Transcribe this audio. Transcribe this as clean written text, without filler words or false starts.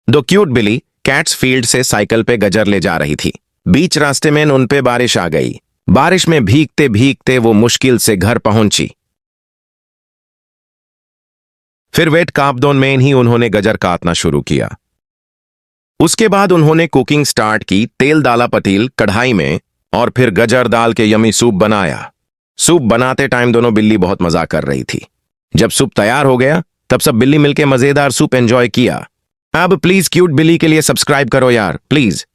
दो क्यूट बिली cats field से cycle पे गजर ले जा रही थी। बीच रास्ते में उन पे बारिश आ गई। बारिश में भीगते भीगते वो मुश्किल से घर पहुंची। फिर वेट कापदोन में ही उन्होंने गजर काटना शुरू किया। उसके बाद उन्होंने कुकिंग स्टार्ट की। तेल डाला पतील कढ़ाई में और फिर गजर डाल के यमी सूप बनाया। सूप बनाते टाइम दोनों बिल्ली बहुत मजा कर रही थी। जब सूप तैयार हो गया तब सब बिल्ली मिलके मजेदार सूप एंजॉय किया। अब प्लीज क्यूट बिल्ली के लिए सब्सक्राइब करो यार, प्लीज।